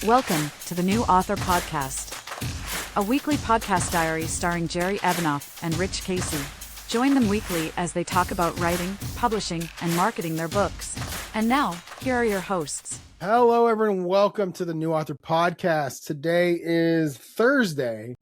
Welcome to the New Author Podcast, a weekly podcast diary starring Jerry Evanoff and Rich Casey. Join them weekly as they talk about writing, publishing, and marketing their books. And now, here are your hosts. Hello, everyone. Welcome to the New Author Podcast. Today is Thursday,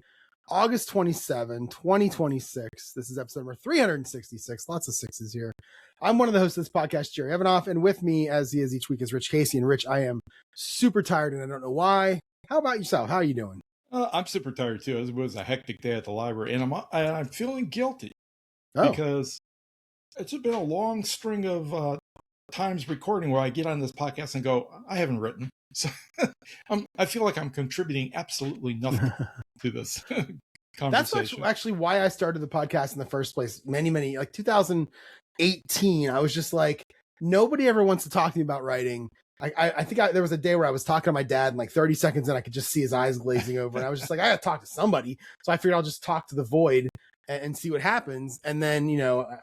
August 27, 2026. This is episode number 366. Lots of sixes here. I'm one of the hosts of this podcast, Jerry Evanoff, and with me, as he is each week, is Rich Casey. And Rich, I am super tired, and I don't know why. How about yourself? How are you doing? I'm super tired too. It was a hectic day at the library, and I'm feeling guilty because it's been a long string of times recording where I get on this podcast and go, I haven't written, so I feel like I'm contributing absolutely nothing to this conversation. That's actually why I started the podcast in the first place. Many, like 2018, I was just like, nobody ever wants to talk to me about writing. I think there was a day where I was talking to my dad, and like 30 seconds in, I could just see his eyes glazing over. And I was just like, I got to talk to somebody. So I figured I'll just talk to the void and see what happens. And then,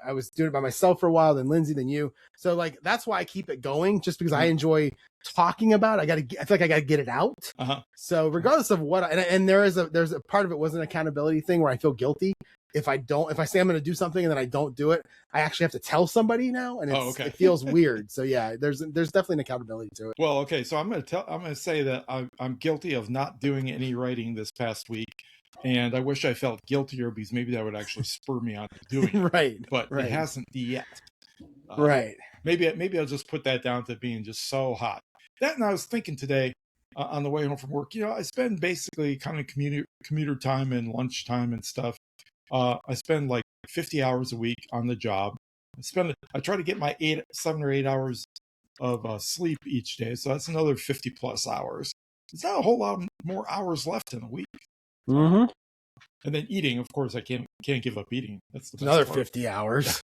I was doing it by myself for a while, then Lindsay, then you. So like, that's why I keep it going, just because I enjoy talking about it. I feel like I got to get it out. So regardless of what, and there's a part of it was an accountability thing where I feel guilty. If I say I'm going to do something and then I don't do it, I actually have to tell somebody now, and it feels weird. So yeah, there's definitely an accountability to it. Well, okay, so I'm going to say that I'm guilty of not doing any writing this past week, and I wish I felt guiltier because maybe that would actually spur me on to doing it. Right, but it hasn't yet. Right. Maybe I'll just put that down to being just so hot. That, and I was thinking today on the way home from work. I spend basically kind of commuter time and lunchtime and stuff. I spend like 50 hours a week on the job. I try to get my 7 or 8 hours of sleep each day. So that's another 50 plus hours. It's not a whole lot more hours left in a week. Mm-hmm. And then eating, of course, I can't give up eating. That's the best another part. 50 hours.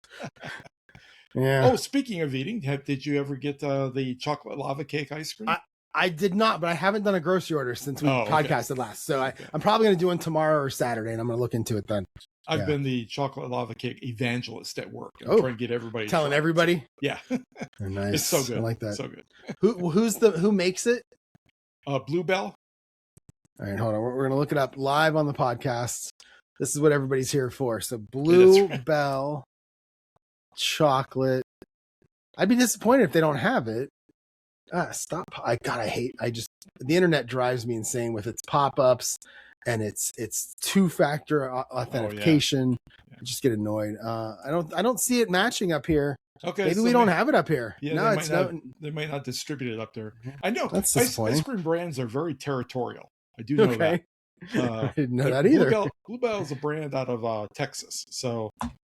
Yeah. Oh, speaking of eating, did you ever get the chocolate lava cake ice cream? I did not, but I haven't done a grocery order since we podcasted last. So I'm probably going to do one tomorrow or Saturday, and I'm going to look into it then. I've been the chocolate lava cake evangelist at work. I'm trying to get everybody. Telling everybody? Yeah. Nice. It's so good. I like that. So good. Who makes it? Bluebell. All right, hold on. We're going to look it up live on the podcast. This is what everybody's here for. So Bluebell chocolate. I'd be disappointed if they don't have it. Stop. The internet drives me insane with its pop-ups and its two-factor authentication. I just get annoyed. I don't see it matching up here. Okay. Maybe we don't have it up here. Yeah, no, they might not distribute it up there. I know. That's ice cream brands are very territorial. I do know that. I didn't know that either. Bluebell is a brand out of Texas. So,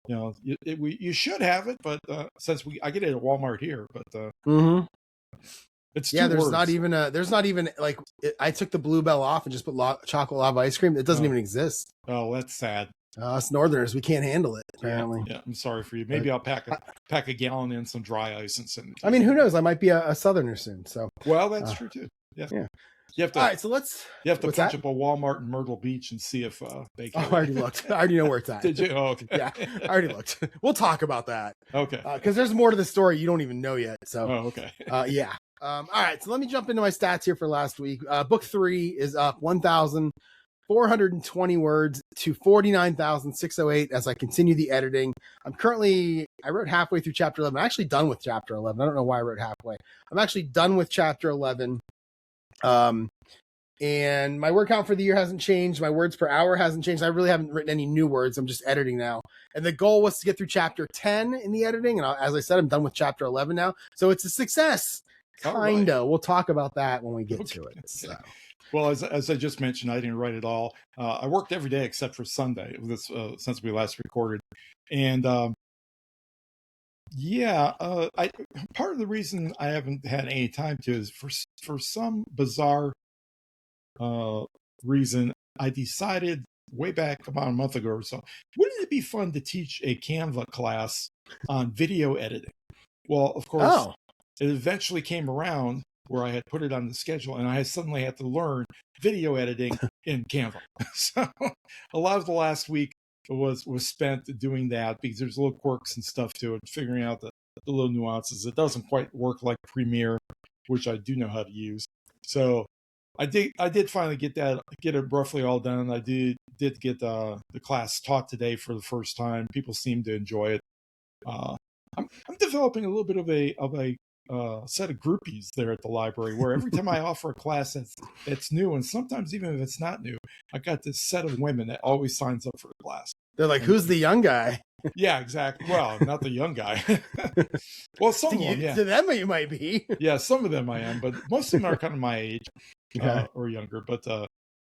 you should have it, but since I get it at Walmart here, but it's there's not even like I took the Bluebell off and just put chocolate lava ice cream. It doesn't even exist. Oh, that's sad. Us Northerners, we can't handle it. Apparently, yeah. I'm sorry for you. Maybe I'll pack a gallon in some dry ice and send it to I mean, who knows? I might be a Southerner soon. So that's true too. Yeah. You have to. All right, so You have to punch up a Walmart in Myrtle Beach and see if they can. I already looked. I already know where it's at. Did you? Oh, okay. Yeah, I already looked. We'll talk about that. Okay. Because there's more to the story you don't even know yet. So. Oh, okay. Yeah. All right, so let me jump into my stats here for last week. Book 3 is up 1,420 words to 49,608 as I continue the editing. I wrote halfway through chapter 11. I'm actually done with chapter 11. I don't know why I wrote halfway. I'm actually done with chapter 11. And my word count for the year hasn't changed. My words per hour hasn't changed. I really haven't written any new words. I'm just editing now. And the goal was to get through chapter 10 in the editing. And as I said, I'm done with chapter 11 now. So it's a success. Kinda. Right. We'll talk about that when we get to it. So. Well, as I just mentioned, I didn't write it all. I worked every day except for Sunday since we last recorded. And part of the reason I haven't had any time to is for some bizarre reason, I decided way back about a month ago or so, wouldn't it be fun to teach a Canva class on video editing? Well, of course, it eventually came around where I had put it on the schedule, and I suddenly had to learn video editing in Canva. So a lot of the last week was spent doing that because there's little quirks and stuff to it, figuring out the little nuances. It doesn't quite work like Premiere, which I do know how to use. So I did finally get it roughly all done. I did get the class taught today for the first time. People seem to enjoy it. I'm developing a little bit of a set of groupies there at the library, where every time I offer a class that's new, and sometimes even if it's not new, I got this set of women that always signs up for the class. They're like, who's the young guy? Yeah, exactly. Well, not the young guy. Well, some of them, yeah. To them, you might be. Yeah, some of them I am, but most of them are kind of my age or younger. But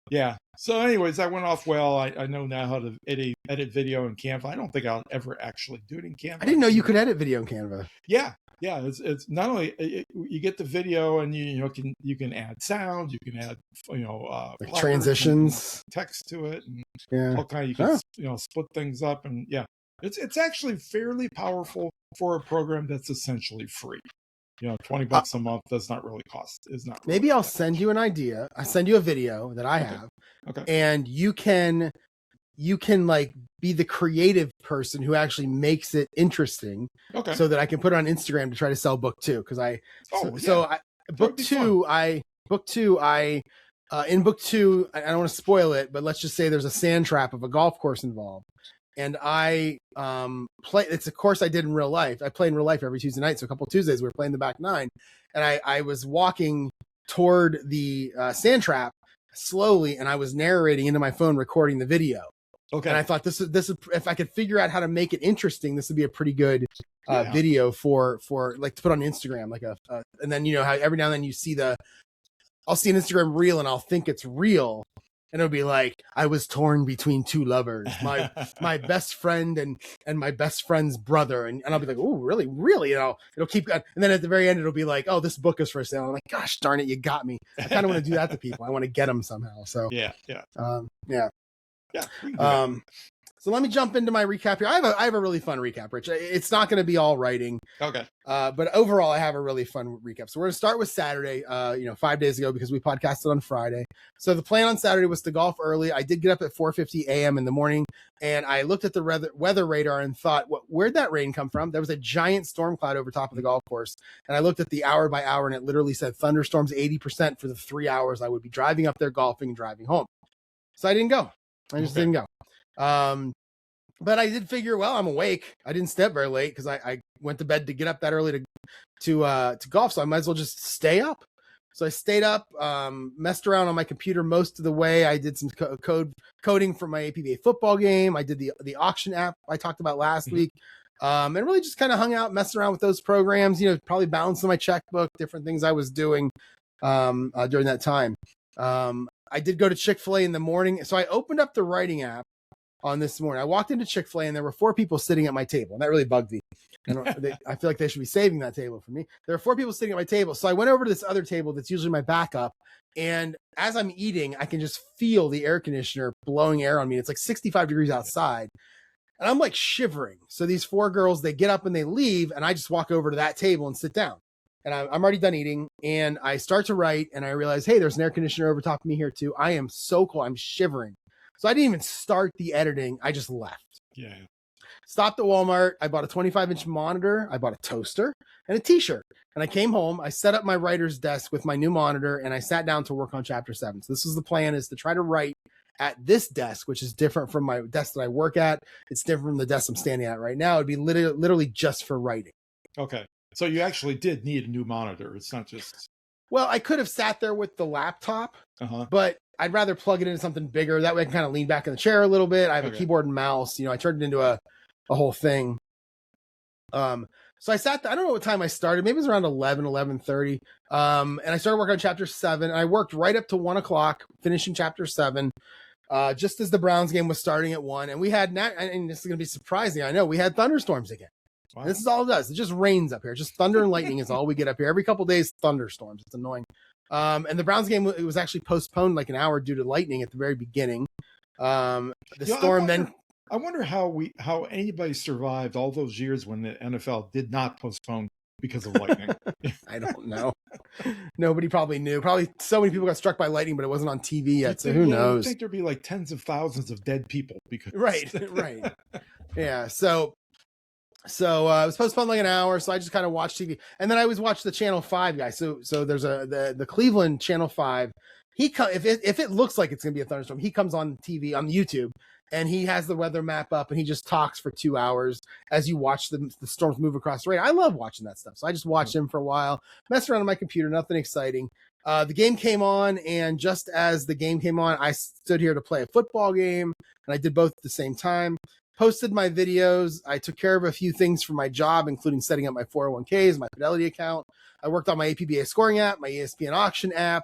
yeah. So, anyways, that went off well. I know now how to edit video in Canva. I don't think I'll ever actually do it in Canva. I didn't know you could edit video in Canva. Yeah. It's not only you get the video, and you can add sound, you can add like transitions, text to it, and all kind. You can split things up, and yeah. It's actually fairly powerful for a program that's essentially free. $20 a month does not really cost. Is not. Really maybe I'll send you an idea. I send you a video that I have, and you can like be the creative person who actually makes it interesting. Okay. So that I can put it on Instagram to try to sell book 2, because book two I in book 2, I don't want to spoil it, but let's just say there's a sand trap of a golf course involved. And I it's a course I did in real life. I play in real life every Tuesday night. So a couple of Tuesdays we were playing the back 9, and I was walking toward the sand trap slowly, and I was narrating into my phone, recording the video. Okay. And I thought this is if I could figure out how to make it interesting, this would be a pretty good video for like to put on Instagram, like and then how every now and then you see I'll see an Instagram reel and I'll think it's real. And it'll be like, I was torn between 2 lovers, my best friend and my best friend's brother. And I'll be like, oh, really? Really? It'll keep going. And then at the very end, it'll be like, oh, this book is for sale. I'm like, gosh, darn it, you got me. I kind of want to do that to people. I want to get them somehow. So yeah. So let me jump into my recap here. I have a really fun recap, Rich. It's not going to be all writing. Okay. But overall, I have a really fun recap. So we're going to start with Saturday, 5 days ago, because we podcasted on Friday. So the plan on Saturday was to golf early. I did get up at 4:50 a.m. in the morning, and I looked at the weather radar and thought, where'd that rain come from? There was a giant storm cloud over top of the golf course. And I looked at the hour by hour, and it literally said thunderstorms 80% for the 3 hours I would be driving up there golfing and driving home. So I didn't go. I just didn't go. But I did figure, well, I'm awake. I didn't stay up very late because I went to bed to get up that early to golf. So I might as well just stay up. So I stayed up, messed around on my computer most of the way. I did some coding for my APBA football game. I did the auction app I talked about last week. And really just kind of hung out, messing around with those programs, probably balancing my checkbook, different things I was doing during that time. I did go to Chick-fil-A in the morning. So I opened up the writing app on this morning. I walked into Chick-fil-A and there were 4 people sitting at my table, and that really bugged me. I feel like they should be saving that table for me. There are 4 people sitting at my table. So I went over to this other table that's usually my backup. And as I'm eating, I can just feel the air conditioner blowing air on me. It's like 65 degrees outside. And I'm like shivering. So these 4 girls, they get up and they leave. And I just walk over to that table and sit down. And I'm already done eating. And I start to write. And I realize, hey, there's an air conditioner over top of me here too. I am so cold. I'm shivering. So I didn't even start the editing. I just left. Yeah. Stopped at Walmart. I bought a 25-inch monitor. I bought a toaster and a t-shirt. And I came home. I set up my writer's desk with my new monitor, and I sat down to work on chapter 7. So this was the plan, is to try to write at this desk, which is different from my desk that I work at. It's different from the desk I'm standing at right now. It'd be literally just for writing. Okay. So you actually did need a new monitor. It's not just... Well, I could have sat there with the laptop, but I'd rather plug it into something bigger. That way I can kind of lean back in the chair a little bit. I have a keyboard and mouse. I turned it into a whole thing. So I sat there. I don't know what time I started. Maybe it was around 11:30. And I started working on chapter 7. And I worked right up to 1 o'clock, finishing chapter 7, just as the Browns game was starting at 1. And we had, and this is going to be surprising, I know, we had thunderstorms again. Wow. This is all it does. It just rains up here. Just thunder and lightning is all we get up here. Every couple of days, thunderstorms. It's annoying. And the Browns game, it was actually postponed like an hour due to lightning at the very beginning. Storm then... I wonder how anybody survived all those years when the NFL did not postpone because of lightning. I don't know. Nobody probably knew. Probably so many people got struck by lightning, but it wasn't on TV yet. So who knows? I think there'd be like tens of thousands of dead people because right. Yeah. So it was postponed like an hour. So I just kind of watched TV, and then I always watch the Channel 5 guys. So there's the Cleveland Channel 5 if it looks like it's gonna be a thunderstorm, he comes on TV on YouTube and he has the weather map up and he just talks for 2 hours as you watch the storms move across the rain. I love watching that stuff. So I just watched him for a while, messed around on my computer, nothing exciting. The game came on, and just as the game came on, I stood here to play a football game, and I did both at the same time. Posted my videos. I took care of a few things for my job, including setting up my 401ks, my Fidelity account. I worked on my APBA scoring app, my ESPN auction app,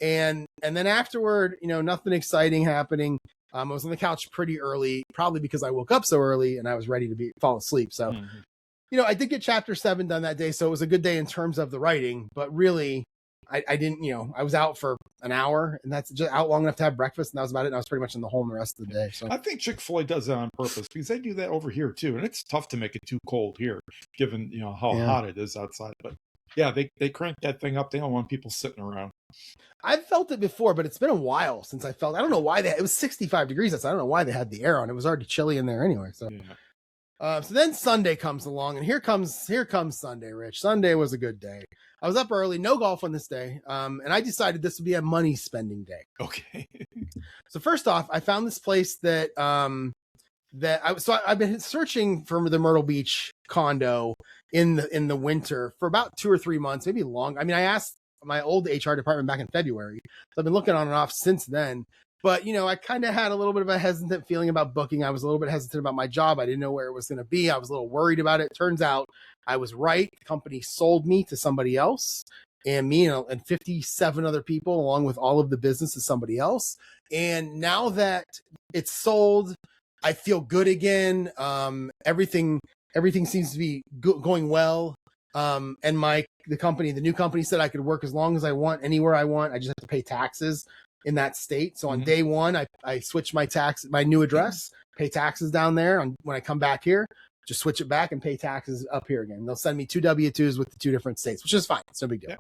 and then afterward, nothing exciting happening. I was on the couch pretty early, probably because I woke up so early and I was ready to fall asleep. So, I did get chapter 7 done that day, so it was a good day in terms of the writing. But really, I didn't. I was out for an hour, and that's just out long enough to have breakfast, and that was about it. And I was pretty much in the home the rest of the day. So I think Chick-fil-A does that on purpose because they do that over here too, and it's tough to make it too cold here, given how hot it is outside. But yeah, they crank that thing up. They don't want people sitting around. I've felt it before, but it's been a while since I felt. I don't know why it was 65 degrees. I don't know why they had the air on. It was already chilly in there anyway. So, so then Sunday comes along, and here comes Sunday, Rich. Sunday was a good day. I was up early, no golf on this day, and I decided this would be a money spending day. Okay. So first off, I found this place that I've been searching for the Myrtle Beach condo in the winter for about 2 or 3 months, maybe long. I mean, I asked my old HR department back in February. So I've been looking on and off since then. But, I kind of had a little bit of a hesitant feeling about booking. I was a little bit hesitant about my job. I didn't know where it was going to be. I was a little worried about it. Turns out I was right. The company sold me to somebody else, and me and 57 other people, along with all of the business, to somebody else. And now that it's sold, I feel good again. Everything seems to be going well. And the new company said I could work as long as I want, anywhere I want. I just have to pay taxes in that state. So on day one, I switched my new address, pay taxes down there. When I come back here, just switch it back and pay taxes up here again. They'll send me 2 W-2s with the 2 different states, which is fine. It's no big deal. Yeah.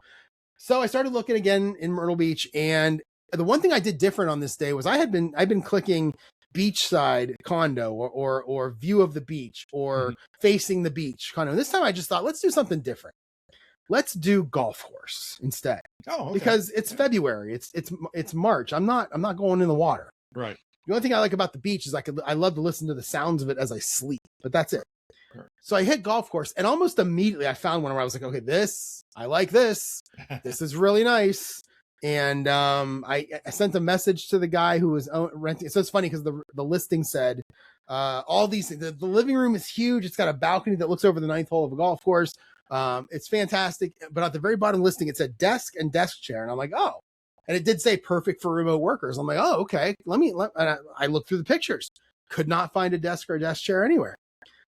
So I started looking again in Myrtle Beach, and the one thing I did different on this day was I've been clicking beachside condo or view of the beach or facing the beach condo. And this time I just thought, let's do something different. Let's do golf course instead. Oh, okay. Because it's February. It's March. I'm not going in the water. Right. The only thing I like about the beach is I love to listen to the sounds of it as I sleep, but that's it. Right. So I hit golf course, and almost immediately I found one where I was like, okay, I like this. This is really nice. And I sent a message to the guy who was renting. So it's funny because the listing said all these things. The living room is huge. It's got a balcony that looks over the 9th hole of a golf course. It's fantastic. But at the very bottom listing, it said desk and desk chair. And I'm like, oh. And it did say perfect for remote workers. I'm like, oh, okay. I looked through the pictures. Could not find a desk or a desk chair anywhere.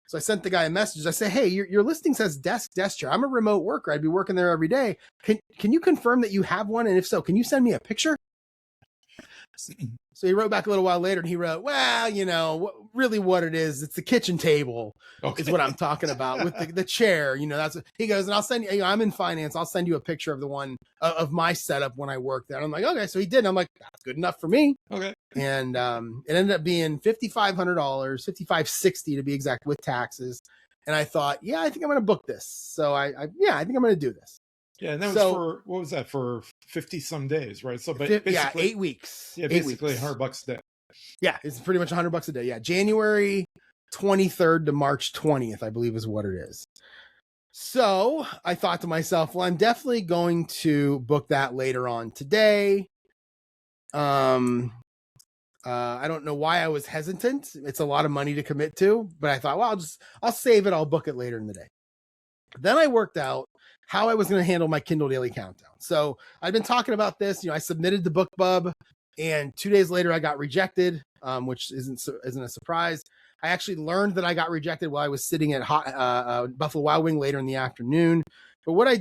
So I sent the guy a message. I say, hey, your listing says desk chair. I'm a remote worker. I'd be working there every day. Can you confirm that you have one? And if so, can you send me a picture? So he wrote back a little while later, and he wrote, well, really what it is, it's the kitchen table is what I'm talking about with the chair. That's what he goes, and I'll send you, I'm in finance. I'll send you a picture of the one of my setup when I work there. And I'm like, okay. So he did. And I'm like, that's good enough for me. Okay. And it ended up being $5,500, $5,560 to be exact with taxes. And I thought, yeah, I think I'm going to book this. So I think I'm going to do this. Yeah, and that was for, what was that, for 50 some days, right? So basically, 8 weeks. Yeah, basically $100 a day. Yeah, it's pretty much $100 a day. Yeah, January 23rd to March 20th, I believe is what it is. So I thought to myself, well, I'm definitely going to book that later on today. I don't know why I was hesitant. It's a lot of money to commit to, but I thought, well, I'll save it. I'll book it later in the day. Then I worked out how I was going to handle my Kindle Daily Countdown. So I've been talking about this. I submitted the BookBub, and 2 days later I got rejected, which isn't a surprise. I actually learned that I got rejected while I was sitting at Buffalo Wild Wing later in the afternoon. But what I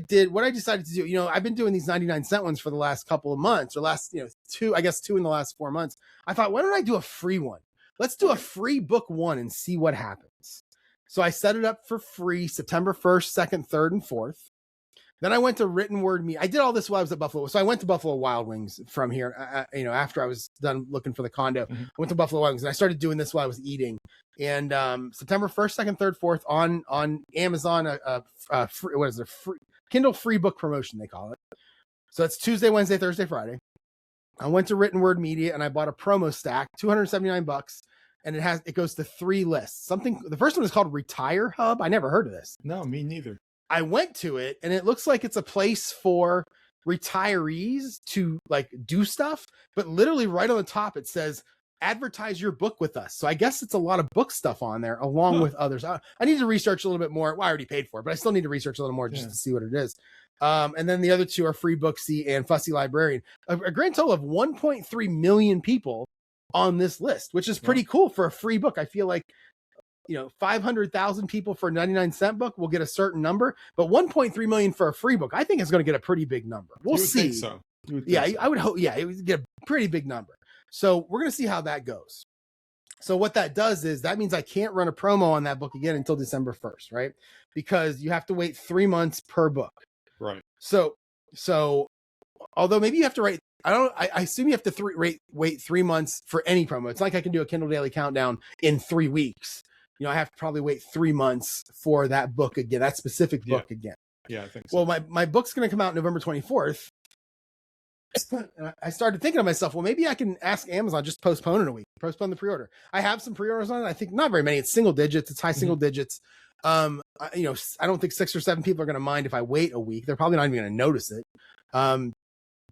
decided to do, I've been doing these 99-cent ones for the last couple of months, or last, 2 in the last 4 months. I thought, why don't I do a free one? Let's do a free book one and see what happens. So I set it up for free September 1st, 2nd, 3rd, and 4th. Then I went to written word meet. I did all this while I was at Buffalo. So I went to Buffalo Wild Wings from here, after I was done looking for the condo. I went to Buffalo Wild Wings, and I started doing this while I was eating. And September 1st, 2nd, 3rd, 4th on Amazon, free Kindle free book promotion, they call it. So it's Tuesday, Wednesday, Thursday, Friday. I went to Written Word Media and I bought a promo stack, $279, and it goes to 3 lists. The first one is called Retire Hub. I never heard of this. No, me neither. I went to it and it looks like it's a place for retirees to like do stuff, but literally right on the top it says advertise your book with us. So I guess it's a lot of book stuff on there along with others. I need to research a little bit more. Well, I already paid for it, but I still need to research a little more just to see what it is. And then the other 2 are Free Booksy and Fussy Librarian. A grand total of 1.3 million people on this list, which is pretty cool for a free book. I feel like 500,000 people for a 99-cent book will get a certain number, but 1.3 million for a free book, I think is going to get a pretty big number. We'll see. Think so. I would hope. Yeah, it would get a pretty big number. So we're going to see how that goes. So what that does is that means I can't run a promo on that book again until December 1st, right? Because you have to wait 3 months per book. Right. So although maybe you have to write, I assume you have to wait 3 months for any promo. It's like I can do a Kindle Daily Countdown in 3 weeks. I have to probably wait 3 months for that book again, that specific book again. Yeah, I think so. Well, my book's going to come out November 24th. And I started thinking to myself, well, maybe I can ask Amazon, just postpone it a week, postpone the pre-order. I have some pre-orders on it. I think not very many. It's single digits. It's high single digits. I don't think 6 or 7 people are going to mind if I wait a week. They're probably not even going to notice it.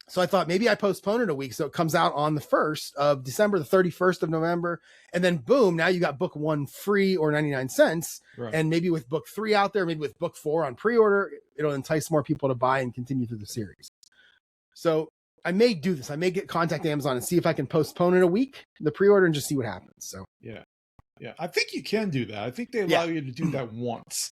So I thought maybe I postpone it a week so it comes out on the 1st of December, the 31st of November, and then boom, now you got book 1 free or 99 cents. Right. And maybe with book 3 out there, maybe with book 4 on pre-order, it'll entice more people to buy and continue through the series. So I may do this. I may contact Amazon and see if I can postpone it a week, the pre-order, and just see what happens. So yeah. I think you can do that. I think they allow you to do that once.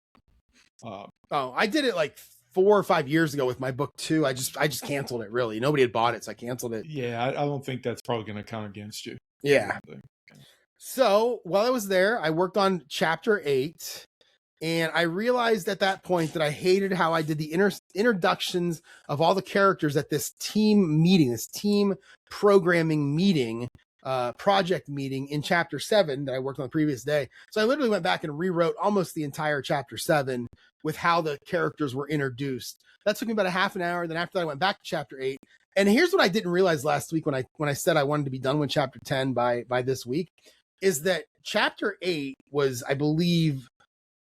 I did it like 4 or 5 years ago with my book 2. I just canceled it. Really, nobody had bought it, so I canceled it. Yeah, I don't think that's probably going to count against you. Yeah. So while I was there, I worked on chapter 8. And I realized at that point that I hated how I did the introductions of all the characters at this team meeting, this team programming meeting, project meeting in chapter 7 that I worked on the previous day. So I literally went back and rewrote almost the entire chapter 7 with how the characters were introduced. That took me about a half an hour. Then after that, I went back to chapter 8. And here's what I didn't realize last week when I said I wanted to be done with chapter 10 by this week, is that chapter 8 was, I believe,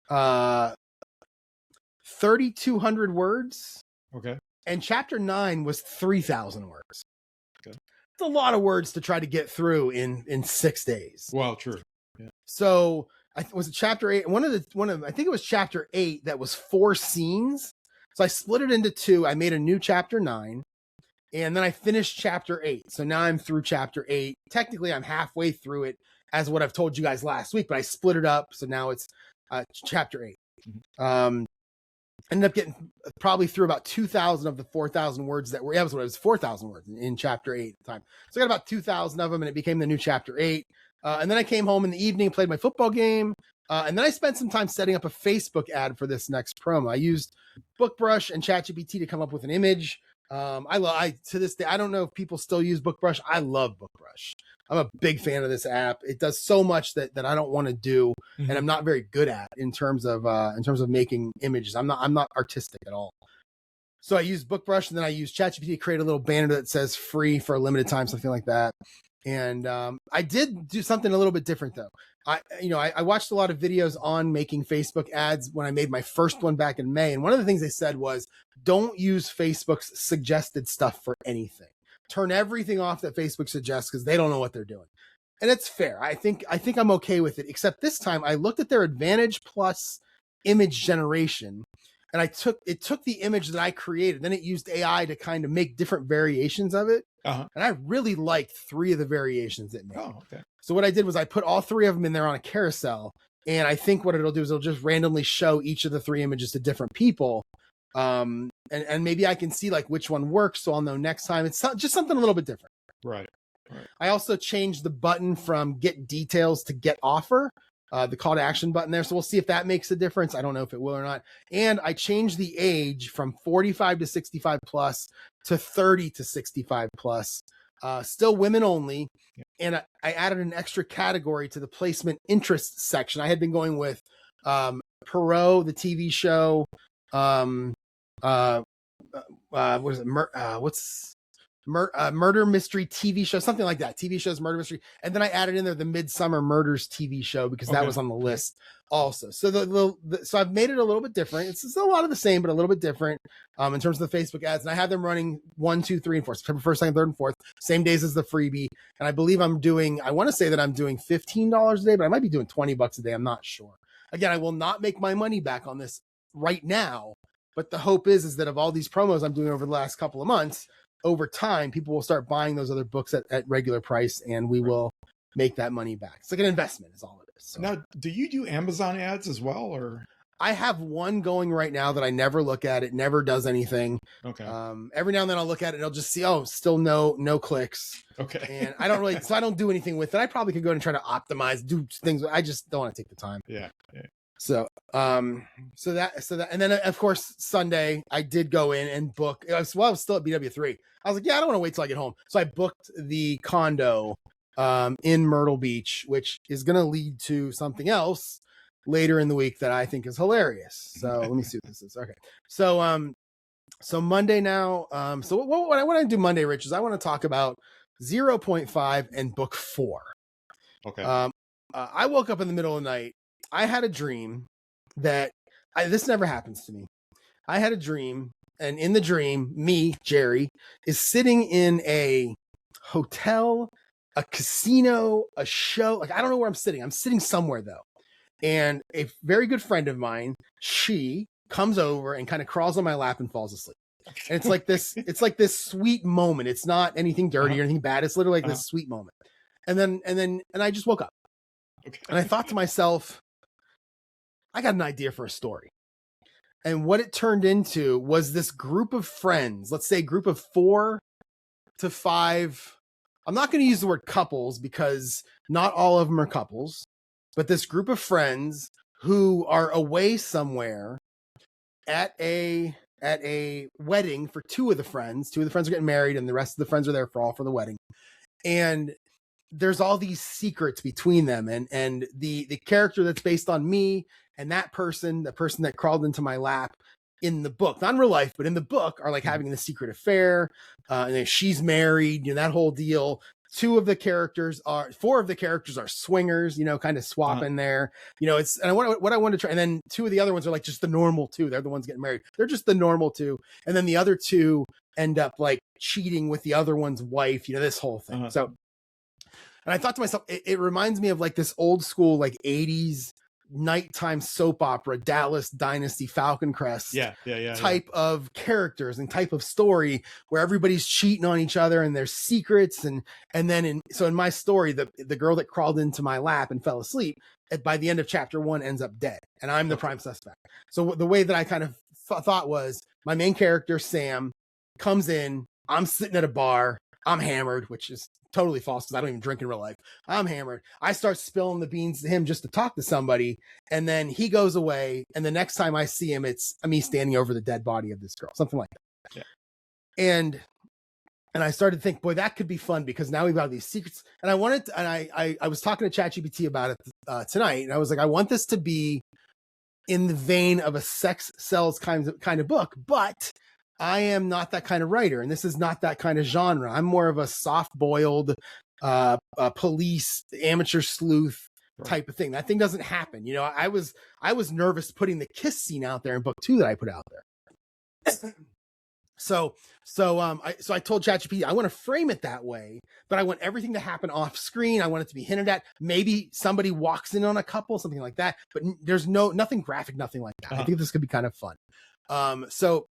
3,200 words. Okay. And chapter 9 was 3,000 words. Okay. It's a lot of words to try to get through in 6 days. Well, true. Yeah. So was it chapter 8? I think it was chapter 8 that was 4 scenes. So I split it into 2. I made a new chapter 9. And then I finished chapter 8. So now I'm through chapter 8. Technically, I'm halfway through it as what I've told you guys last week, but I split it up. So now it's chapter 8. Ended up getting probably through about 2,000 of the 4,000 words that were, it was 4,000 words in chapter 8 at the time. So I got about 2,000 of them and it became the new chapter 8. And then I came home in the evening, played my football game. And then I spent some time setting up a Facebook ad for this next promo. I used BookBrush and ChatGPT to come up with an image. To this day, I don't know if people still use BookBrush. I love BookBrush. I'm a big fan of this app. It does so much that I don't want to do, and I'm not very good at in terms of making images. I'm not artistic at all. So I use BookBrush, and then I use ChatGPT to create a little banner that says free for a limited time, something like that. And I did do something a little bit different though. I watched a lot of videos on making Facebook ads when I made my first one back in May. And one of the things they said was, don't use Facebook's suggested stuff for anything. Turn everything off that Facebook suggests because they don't know what they're doing. And it's fair. I think I'm okay with it, except this time I looked at their Advantage Plus image generation and it took the image that I created. Then it used AI to kind of make different variations of it. And I really liked 3 of the variations it made. Oh, okay. So what I did was I put all 3 of them in there on a carousel. And I think what it'll do is it'll just randomly show each of the 3 images to different people. And maybe I can see like which one works. So I'll know next time. It's just something a little bit different. Right. I also changed the button from get details to get offer, the call to action button there. So we'll see if that makes a difference. I don't know if it will or not. And I changed the age from 45 to 65 plus to 30 to 65 plus, still women only. Yeah. And I added an extra category to the placement interest section. I had been going with Perot, the TV show. What is it? murder mystery TV show, something like that. TV shows, murder mystery. And then I added in there the Midsummer Murders TV show because that was on the list also. So so I've made it a little bit different. It's still a lot of the same, but a little bit different in terms of the Facebook ads. And I have them running 1, 2, 3, and 4, September 1st, 2nd, 3rd, and 4th, same days as the freebie. And I believe I want to say that I'm doing $15 a day, but I might be doing $20 a day. I'm not sure. Again, I will not make my money back on this right now, but the hope is that of all these promos I'm doing over the last couple of months, over time, people will start buying those other books at regular price, and we will make that money back. It's like an investment is all it is. So. Now, do you do Amazon ads as well, or? I have one going right now that I never look at. It never does anything. Okay. Every now and then I'll look at it and I'll just see, still no clicks. Okay. And I don't do anything with it. I probably could go and try to optimize, do things. I just don't want to take the time. Yeah. So that, and then of course Sunday I did go in and book. I was still at BW3. I was like, I don't want to wait till I get home. So I booked the condo in Myrtle Beach, which is going to lead to something else later in the week that I think is hilarious. So let me see what this is. Okay. So Monday now. So what I want to do Monday, Rich, is I want to talk about 0.5 and book 4. Okay. I woke up in the middle of the night. I had a dream that this never happens to me. I had a dream, and in the dream, me, Jerry, is sitting in a hotel, a casino, a show. Like, I don't know where I'm sitting. I'm sitting somewhere though. And a very good friend of mine, she comes over and kind of crawls on my lap and falls asleep. And it's like this sweet moment. It's not anything dirty or anything bad. It's literally like this sweet moment. And then I just woke up. Okay. And I thought to myself, I got an idea for a story. And what it turned into was this group of friends, let's say a group of 4 to 5. I'm not going to use the word couples because not all of them are couples, but this group of friends who are away somewhere at a wedding for 2 of the friends. 2 of the friends are getting married and the rest of the friends are there for the wedding. And there's all these secrets between them. And the character that's based on me and that person, the person that crawled into my lap in the book, not in real life, but in the book, are like having this secret affair. And then she's married, that whole deal. 4 of the characters are swingers, kind of swapping there, and what I want to try. And then 2 of the other ones are like just the normal 2. They're the ones getting married. They're just the normal 2. And then the other 2 end up like cheating with the other one's wife, this whole thing. So, and I thought to myself, it reminds me of like this old school, like 80s nighttime soap opera, Dallas Dynasty, Falcon Crest type of characters and type of story where everybody's cheating on each other and there's secrets. And then in my story, the girl that crawled into my lap and fell asleep by the end of chapter 1 ends up dead. And I'm the prime suspect. So the way that I kind of thought was my main character, Sam, comes in, I'm sitting at a bar, I'm hammered, which is totally false because I don't even drink in real life. I'm hammered. I start spilling the beans to him just to talk to somebody. And then he goes away. And the next time I see him, it's me standing over the dead body of this girl, something like that. Yeah. And I started to think, boy, that could be fun because now we've got these secrets. And I was talking to ChatGPT about it tonight. And I was like, I want this to be in the vein of a sex sells kind of book, but I am not that kind of writer, and this is not that kind of genre. I'm more of a soft-boiled police, amateur sleuth type of thing. That thing doesn't happen. I was nervous putting the kiss scene out there in book 2 that I put out there. So I told ChatGPT I want to frame it that way, but I want everything to happen off screen. I want it to be hinted at. Maybe somebody walks in on a couple, something like that. But there's nothing graphic, nothing like that. I think this could be kind of fun. So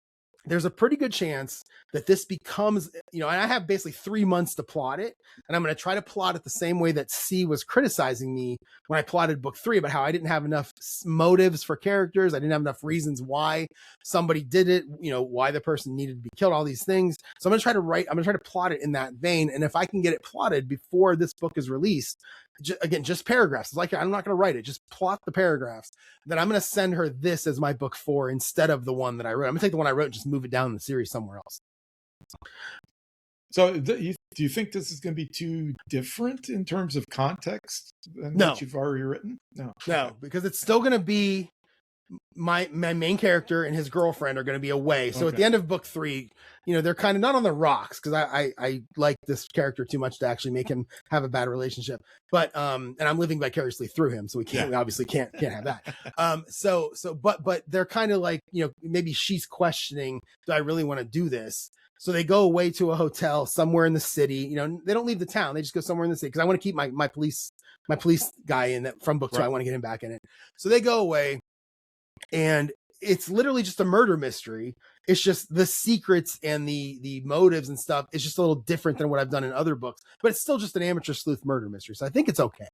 there's a pretty good chance that this becomes, and I have basically 3 months to plot it. And I'm going to try to plot it the same way that C was criticizing me when I plotted book 3 about how I didn't have enough motives for characters. I didn't have enough reasons why somebody did it, why the person needed to be killed, all these things. So I'm going to try to plot it in that vein. And if I can get it plotted before this book is released, just paragraphs. It's like, I'm not going to write it. Just plot the paragraphs. Then I'm going to send her this as my book 4 instead of the one that I wrote. I'm going to take the one I wrote and just move it down in the series somewhere else. So do you think this is going to be too different in terms of context than what you've already written? No, because it's still going to be, my main character and his girlfriend are going to be away. So at Okay. the end of book 3, you know, they're kind of not on the rocks because I like this character too much to actually make him have a bad relationship. But and I'm living vicariously through him, so we obviously can't have that. But they're kind of like, you know, maybe she's questioning, do I really want to do this? So they go away to a hotel somewhere in the city. You know, they don't leave the town; they just go somewhere in the city because I want to keep my police guy in that from book 2. Right. I want to get him back in it. So they go away. And it's literally just a murder mystery. It's just the secrets and the motives and stuff. It's just a little different than what I've done in other books, but it's still just an amateur sleuth murder mystery. So I think it's okay.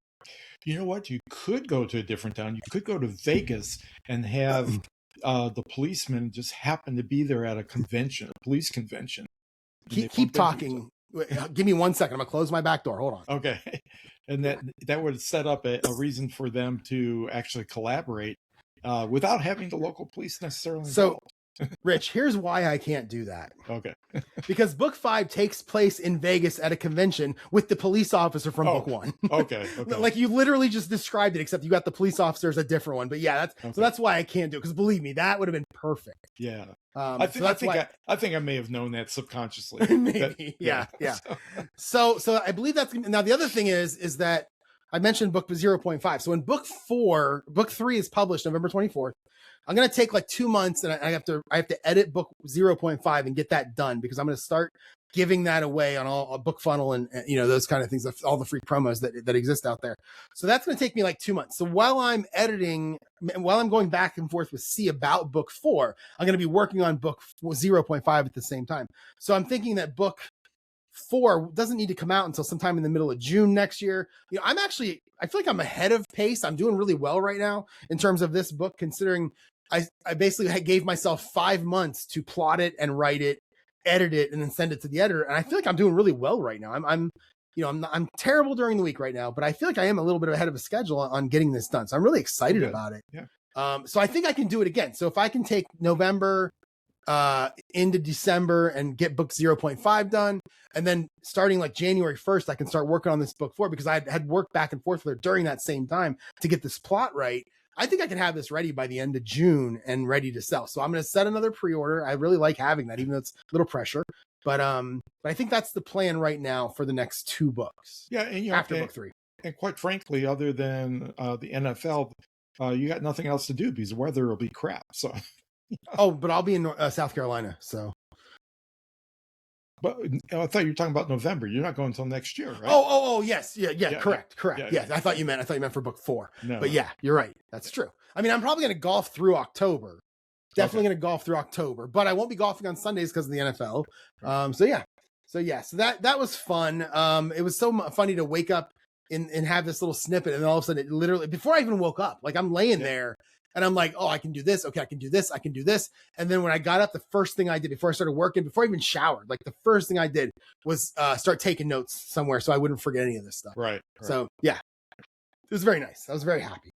You know what? You could go to a different town. You could go to Vegas and have the policeman just happen to be there at a convention, a police convention. Keep talking. Give me 1 second. I'm gonna close my back door. Hold on. Okay. And that would set up a reason for them to actually collaborate without having the local police necessarily involved. So, Rich, here's why I can't do that. Okay. Because book 5 takes place in Vegas at a convention with the police officer from book 1. Okay. Like you literally just described it, except you got the police officer as a different one. But yeah, so that's why I can't do it. Because believe me, that would have been perfect. Yeah. I think I may have known that subconsciously. Maybe. Yeah. So I believe that's now the other thing is that I mentioned book 0.5. So in book 3 is published November 24th. I'm going to take like 2 months and I have to edit book 0.5 and get that done because I'm going to start giving that away on all book funnel and you know, those kind of things, all the free promos that exist out there. So that's going to take me like 2 months. So while I'm editing, while I'm going back and forth with C about book 4, I'm going to be working on book 0.5 at the same time. So I'm thinking that book 4 doesn't need to come out until sometime in the middle of June next year. You know, I feel like I'm ahead of pace. I'm doing really well right now in terms of this book, considering I basically gave myself 5 months to plot it and write it, edit it, and then send it to the editor. And I feel like I'm doing really well right now. I'm terrible during the week right now, but I feel like I am a little bit ahead of a schedule on getting this done. So I'm really excited about it. Yeah. So I think I can do it again. So if I can take November into December and get book 0.5 done, and then starting like January 1st, I can start working on this book 4 because I had worked back and forth with her during that same time to get this plot right. I think I can have this ready by the end of June and ready to sell. So I'm going to set another pre-order. I really like having that, even though it's a little pressure. But I think that's the plan right now for the next 2 books. Yeah, and you know, after book 3. And quite frankly, other than the NFL, you got nothing else to do because the weather will be crap. So. Oh, but I'll be in South Carolina, so. But I thought you were talking about November. You're not going until next year, right? Oh, yes, yeah, correct. Yeah. I thought you meant for book 4. No. But yeah, you're right. That's true. I mean, I'm probably going to golf through October. Definitely going to golf through October, but I won't be golfing on Sundays because of the NFL. So that was fun. It was so funny to wake up and have this little snippet, and then all of a sudden, it literally before I even woke up, like I'm laying there. And I'm like, oh, I can do this. Okay, I can do this. I can do this. And then when I got up, the first thing I did before I started working, before I even showered, like the first thing I did was start taking notes somewhere so I wouldn't forget any of this stuff. Right. So, yeah, it was very nice. I was very happy.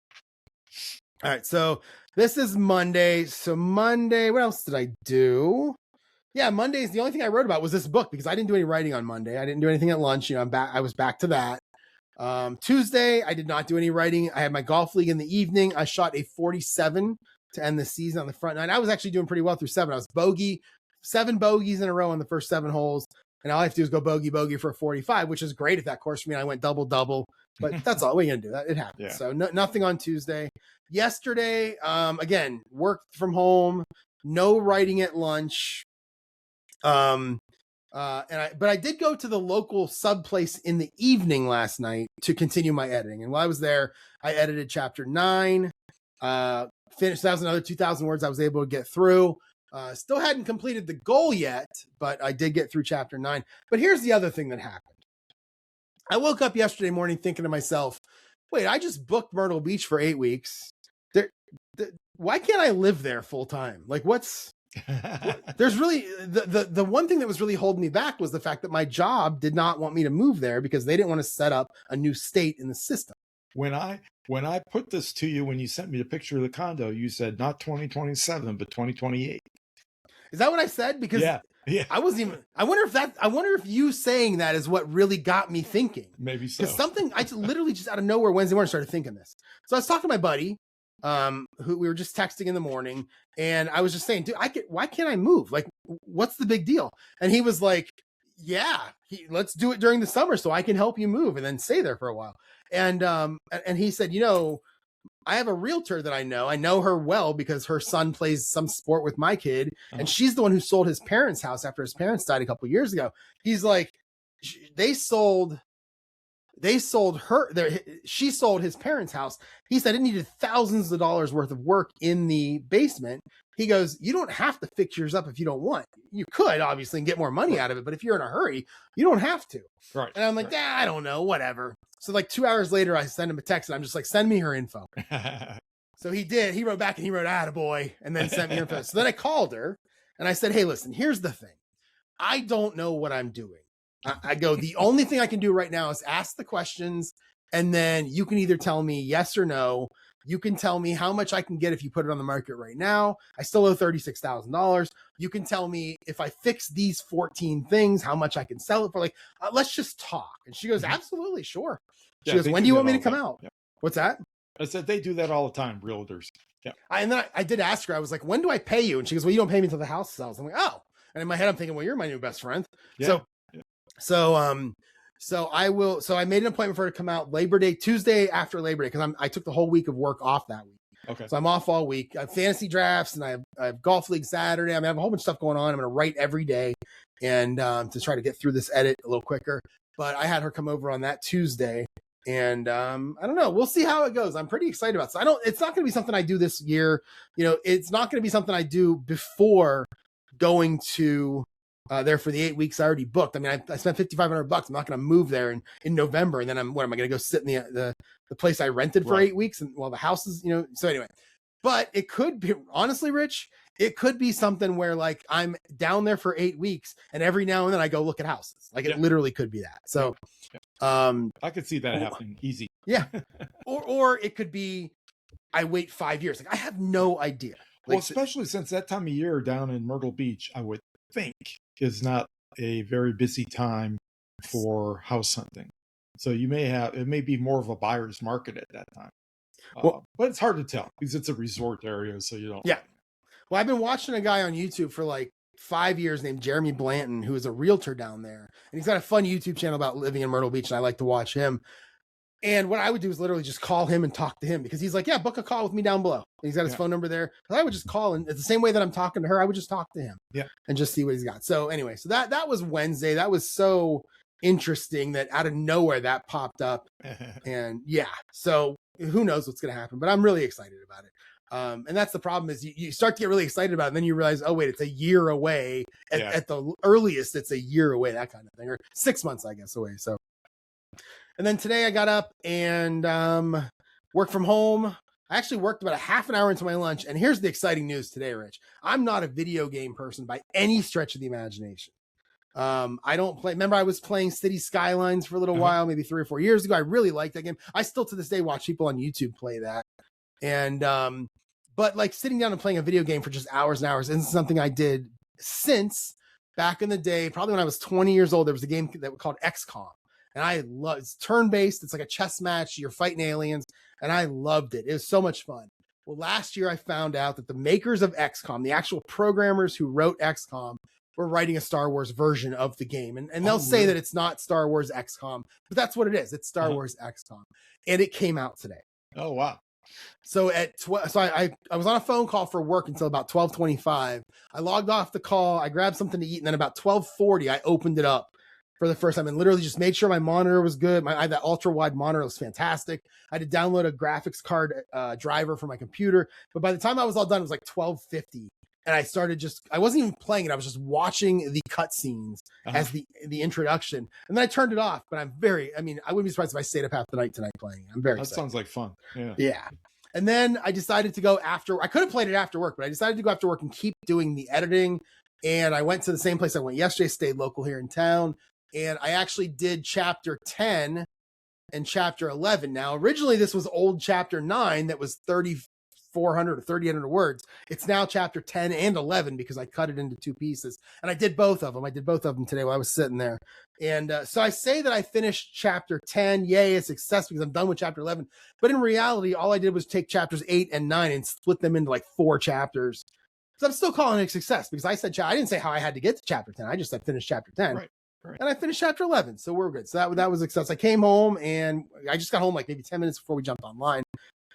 All right, so this is Monday. So Monday, what else did I do? Yeah, Monday's the only thing I wrote about was this book because I didn't do any writing on Monday. I didn't do anything at lunch. You know, I was back to that. Tuesday, I did not do any writing. I had my golf league in the evening. I shot a 47 to end the season on the front nine. I was actually doing pretty well through 7. I was 7 bogeys in a row on the first 7 holes. And all I have to do is go bogey for a 45, which is great at that course for me. I went double, but that's all. What are you going to do? It happens. Yeah. So nothing on Tuesday. Yesterday, again, worked from home, no writing at lunch. But I did go to the local sub place in the evening last night to continue my editing. And while I was there, I edited chapter 9, finished. That was another 2,000 words I was able to get through. Still hadn't completed the goal yet, but I did get through chapter 9. But here's the other thing that happened. I woke up yesterday morning thinking to myself, wait, I just booked Myrtle Beach for 8 weeks. Why can't I live there full time? Like there's really the one thing that was really holding me back was the fact that my job did not want me to move there because they didn't want to set up a new state in the system. When I put this to you, when you sent me the picture of the condo, you said not 2027, but 2028. Is that what I said? Because yeah. I wonder if you saying that is what really got me thinking. Maybe so. Because I literally just out of nowhere Wednesday morning started thinking this. So I was talking to my buddy who we were just texting in the morning, and I was just saying, dude, why can't I move? Like, what's the big deal? And he was like, yeah, let's do it during the summer so I can help you move and then stay there for a while. And he said, I have a realtor that I know her well because her son plays some sport with my kid, and she's the one who sold his parents' house after his parents died a couple of years ago. He's like, she sold his parents' house. He said it needed thousands of dollars worth of work in the basement. He goes, you don't have to fix yours up if you don't want. You could obviously get more money out of it, but if you're in a hurry, you don't have to. Right. And I'm like, I don't know, whatever. So like 2 hours later, I send him a text and I'm just like, send me her info. So he did. He wrote back and he wrote, attaboy, and then sent me her info. So then I called her and I said, hey, listen, here's the thing. I don't know what I'm doing. I go, the only thing I can do right now is ask the questions, and then you can either tell me yes or no. You can tell me how much I can get if you put it on the market right now. I still owe $36,000. You can tell me if I fix these 14 things, how much I can sell it for. Like, let's just talk. And she goes, absolutely, sure. She goes, when do you want me to come out? Yeah. What's that? I said, they do that all the time, realtors. Yeah. And then I did ask her, I was like, when do I pay you? And she goes, well, you don't pay me until the house sells. I'm like, oh. And in my head, I'm thinking, well, you're my new best friend. Yeah. So I made an appointment for her to come out Tuesday after Labor Day, because I took the whole week of work off that week. Okay. So I'm off all week. I have fantasy drafts and I have golf league Saturday. I have a whole bunch of stuff going on. I'm going to write every day and to try to get through this edit a little quicker. But I had her come over on that Tuesday, and I don't know. We'll see how it goes. I'm pretty excited about it. So it's not going to be something I do this year. It's not going to be something I do before going to there for the 8 weeks I already booked. I mean, I spent $5,500. I'm not going to move there in November. And then am I going to go sit in the place I rented for 8 weeks? And the house is, so anyway, but it could be, honestly, Rich, it could be something where like I'm down there for 8 weeks and every now and then I go look at houses. Like it literally could be that. So, I could see that happening easy. Yeah. or it could be, I wait 5 years. Like I have no idea. Well, especially since that time of year down in Myrtle Beach, I would think is not a very busy time for house hunting. So it may be more of a buyer's market at that time. But it's hard to tell because it's a resort area. So you don't. Yeah. Well, I've been watching a guy on YouTube for like 5 years named Jeremy Blanton, who is a realtor down there. And he's got a fun YouTube channel about living in Myrtle Beach. And I like to watch him. And what I would do is literally just call him and talk to him because he's like, yeah, book a call with me down below. And he's got his phone number there. I would just call, and it's the same way that I'm talking to her. I would just talk to him and just see what he's got. So anyway, so that was Wednesday. That was so interesting that out of nowhere that popped up. And so who knows what's going to happen, but I'm really excited about it. And that's the problem is you start to get really excited about it. And then you realize, oh wait, it's a year away at the earliest. It's a year away, that kind of thing, or 6 months, I guess, away. So. And then today I got up and worked from home. I actually worked about a half an hour into my lunch. And here's the exciting news today, Rich. I'm not a video game person by any stretch of the imagination. I don't play. Remember, I was playing City Skylines for a little while, maybe 3 or 4 years ago. I really liked that game. I still to this day watch people on YouTube play that. And but like sitting down and playing a video game for just hours and hours isn't something I did since back in the day. Probably when I was 20 years old, there was a game that was called XCOM. And I love it's turn-based. It's like a chess match. You're fighting aliens. And I loved it. It was so much fun. Well, last year I found out that the makers of XCOM, the actual programmers who wrote XCOM, were writing a Star Wars version of the game. And they'll say that it's not Star Wars XCOM, but that's what it is. It's Star Wars XCOM. And it came out today. Oh, wow. So I was on a phone call for work until about 12:25. I logged off the call. I grabbed something to eat. And then about 12:40, I opened it up for the first time and literally just made sure my monitor was good. I had that ultra wide monitor. It was fantastic. I had to download a graphics card driver for my computer. But by the time I was all done, it was like 12:50. And I started I wasn't even playing it. I was just watching the cutscenes as the introduction. And then I turned it off. But I wouldn't be surprised if I stayed up half the night tonight playing it. I'm very excited. That sounds like fun. Yeah. And then I decided to go I could have played it after work, but I decided to go after work and keep doing the editing. And I went to the same place I went yesterday, stayed local here in town. And I actually did chapter 10 and chapter 11. Now, originally this was old chapter 9 that was 34 3,400 or 3,800 words. It's now chapter 10 and 11 because I cut it into 2 pieces. And I did both of them. I did both of them today while I was sitting there. And so I say that I finished chapter 10. Yay, a success because I'm done with chapter 11. But in reality, all I did was take chapters 8 and 9 and split them into like 4 chapters. So I'm still calling it a success because I said, I didn't say how I had to get to chapter 10. I just said finish chapter 10. Right. And I finished chapter 11. So we're good. So that was a success. I came home and I just got home like maybe 10 minutes before we jumped online.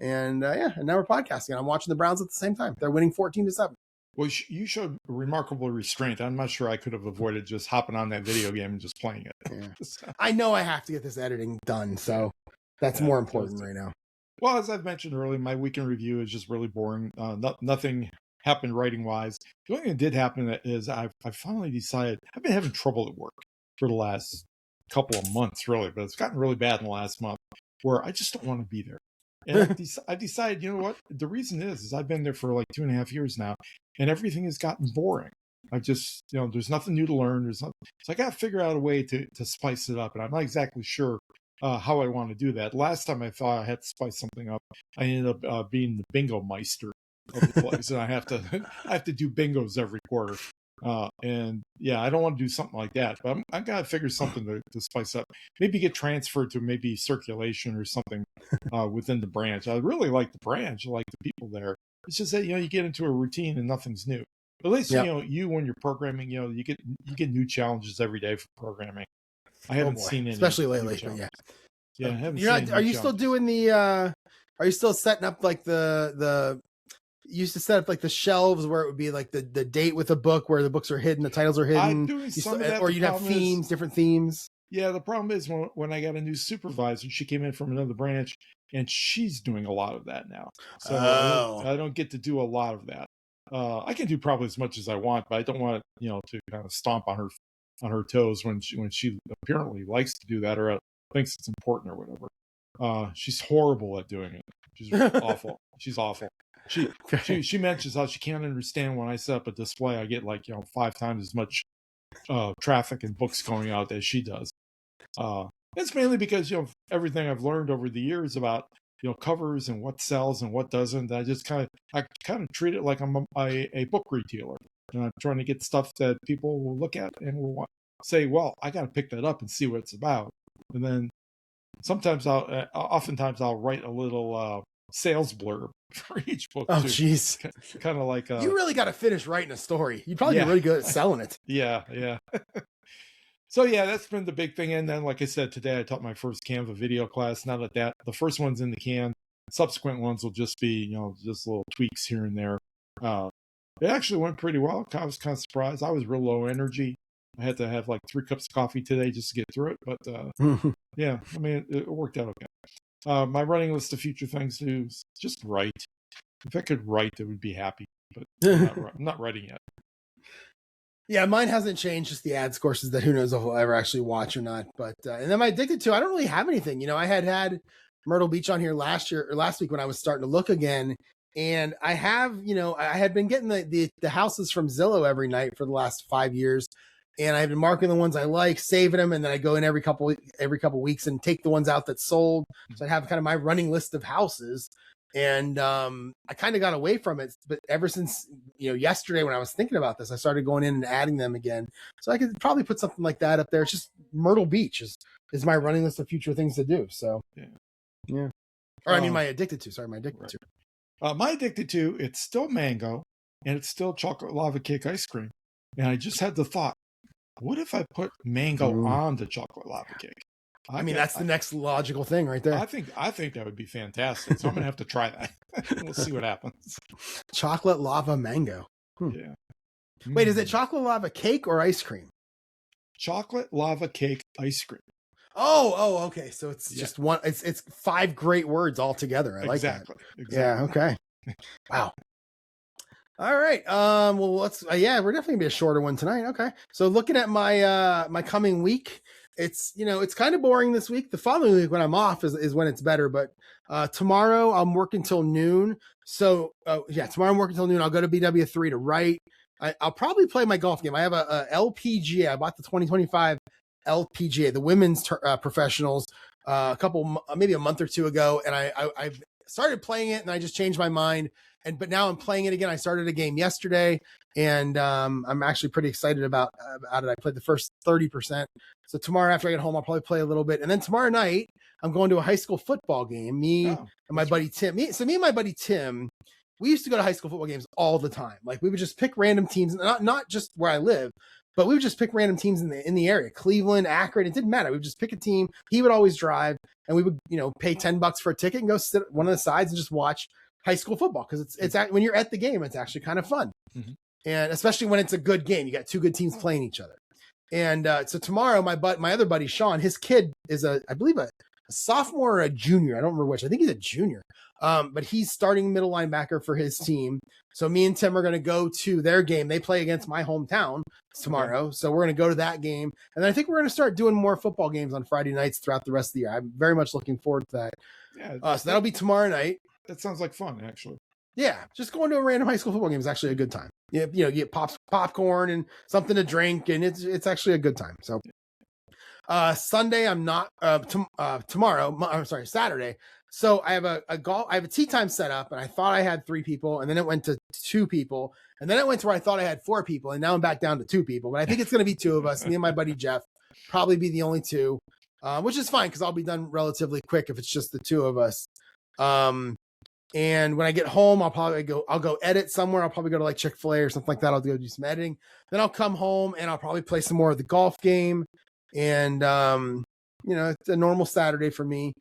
And and now we're podcasting. I'm watching the Browns at the same time. They're winning 14-7. Well, you showed remarkable restraint. I'm not sure I could have avoided just hopping on that video game and just playing it. Yeah. I know I have to get this editing done. So that's more important right now. Well, as I've mentioned earlier, my weekend review is just really boring. Nothing happened writing wise. The only thing that did happen is I finally decided I've been having trouble at work for the last couple of months, really, but it's gotten really bad in the last month where I just don't want to be there. And I decided, you know what? The reason is I've been there for like 2.5 years now, and everything has gotten boring. I just, there's nothing new to learn. So I got to figure out a way to spice it up, and I'm not exactly sure how I want to do that. Last time I thought I had to spice something up, I ended up being the bingo meister of the place, and I have to do bingos every quarter. And yeah, I don't want to do something like that, but I got to figure something to spice up. Maybe get transferred to maybe circulation or something within the branch. I really like the branch. I like the people there. It's just that, you get into a routine and nothing's new. At least, when you're programming, you get new challenges every day for programming. I haven't seen any, especially lately. Yeah, I haven't seen are you still doing the? Are you still setting up like the? You used to set up like the shelves where it would be like the date with a book where the books are hidden, the titles are hidden. I'm doing some of that. Or you'd have themes, different themes. Yeah, the problem is when I got a new supervisor, she came in from another branch, and she's doing a lot of that now. So I don't get to do a lot of that. I can do probably as much as I want, but I don't want to kind of stomp on her toes when she apparently likes to do that or thinks it's important or whatever. She's horrible at doing it. She's awful. She's awful. She mentions how she can't understand when I set up a display. I get 5 times as much traffic and books going out as she does. It's mainly because everything I've learned over the years about covers and what sells and what doesn't. I kind of treat it like I'm a book retailer, and I'm trying to get stuff that people will look at and will say, "Well, I got to pick that up and see what it's about." And then oftentimes I'll write a little sales blurb for each book. Oh, jeez. Kind of like you really got to finish writing a story. You'd probably be really good at selling it. Yeah. So yeah, that's been the big thing. And then, like I said, today I taught my first Canva video class. Now that the first one's in the can, subsequent ones will just be just little tweaks here and there. It actually went pretty well. I was kind of surprised. I was real low energy. I had to have 3 cups of coffee today just to get through it. But yeah, I mean, it worked out okay. My running list of future things is just write. If I could write, I would be happy, but I'm not writing yet. Yeah, mine hasn't changed, just the ads courses that who knows if I'll ever actually watch or not. But and then my addicted to, I don't really have anything. I had Myrtle Beach on here last week when I was starting to look again. And I have, I had been getting the houses from Zillow every night for the last 5 years. And I've been marking the ones I like, saving them, and then I go in every couple weeks and take the ones out that sold. So I have kind of my running list of houses. And I kind of got away from it, but ever since yesterday when I was thinking about this, I started going in and adding them again. So I could probably put something like that up there. It's just Myrtle Beach is my running list of future things to do. So yeah. Or I mean, my addicted to. My addicted to. It's still mango, and it's still chocolate lava cake ice cream. And I just had the thought, what if I put mango on the chocolate lava cake? I mean, that's the next logical thing right there. I think that would be fantastic. So I'm gonna have to try that. We'll see what happens. Chocolate lava mango. Yeah. Wait, is it chocolate lava cake or ice cream? Chocolate lava cake ice cream. Oh, okay. So it's just one. It's 5 great words all together. I like that. Exactly. Yeah. Okay. Wow. All right. Well, let's. We're definitely gonna be a shorter one tonight. Okay. So looking at my my coming week. It's it's kind of boring this week. The following week when I'm off is when it's better. But tomorrow I'm working till noon. So tomorrow I'm working till noon. I'll go to BW3 to write. I'll probably play my golf game. I have a LPGA. I bought the 2025 LPGA, the women's professionals, maybe a month or two ago, and I started playing it, and I just changed my mind. but now I'm playing it again. I started a game yesterday, and I'm actually pretty excited about it. I played the first 30%. So tomorrow after I get home, I'll probably play a little bit. And then tomorrow night, I'm going to a high school football game. And my buddy Tim. Me and my buddy Tim, we used to go to high school football games all the time. Like we would just pick random teams, not just where I live, but we would just pick random teams in the area, Cleveland, Akron. It didn't matter. We would just pick a team. He would always drive, and we would, pay $10 for a ticket and go sit at one of the sides and just watch high school football, because it's when you're at the game, it's actually kind of fun. Mm-hmm. And especially when it's a good game, you got two good teams playing each other. And so tomorrow, my other buddy Sean, his kid is I believe a sophomore or a junior. I don't remember which. I think he's a junior. But he's starting middle linebacker for his team. So me and Tim are going to go to their game. They play against my hometown tomorrow. Okay. So we're going to go to that game. And then I think we're going to start doing more football games on Friday nights throughout the rest of the year. I'm very much looking forward to that. Yeah, so that'll be tomorrow night. That sounds like fun, actually. Yeah, just going to a random high school football game is actually a good time. You get popcorn and something to drink, and it's actually a good time. So Sunday, I'm not tomorrow. I'm sorry, Saturday. So I have a tea time set up, and I thought I had 3 people, and then it went to 2 people, and then it went to where I thought I had 4 people, and now I'm back down to 2 people. But I think it's going to be 2 of us. Me and my buddy Jeff probably be the only 2, which is fine because I'll be done relatively quick if it's just the 2 of us. And when I get home, I'll go edit somewhere. I'll probably go to like Chick-fil-A or something like that. I'll go do some editing. Then I'll come home and I'll probably play some more of the golf game. And, it's a normal Saturday for me.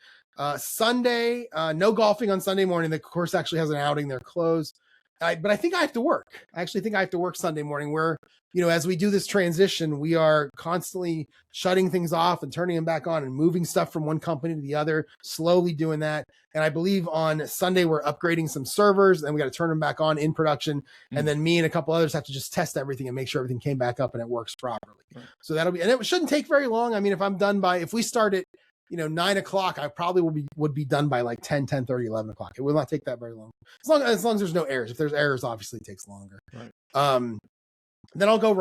Sunday, no golfing on Sunday morning. The course actually has an outing. They're closed. But I think I have to work. I actually think I have to work Sunday morning where, as we do this transition, we are constantly shutting things off and turning them back on and moving stuff from one company to the other, slowly doing that. And I believe on Sunday, we're upgrading some servers and we got to turn them back on in production. Mm-hmm. And then me and a couple others have to just test everything and make sure everything came back up and it works properly. Right. So and it shouldn't take very long. I mean, if we start at, 9 o'clock, I probably would be done by like 10, 10:30, 11 o'clock. It will not take that very long. As long as there's no errors. If there's errors, obviously it takes longer. Right. Then I'll go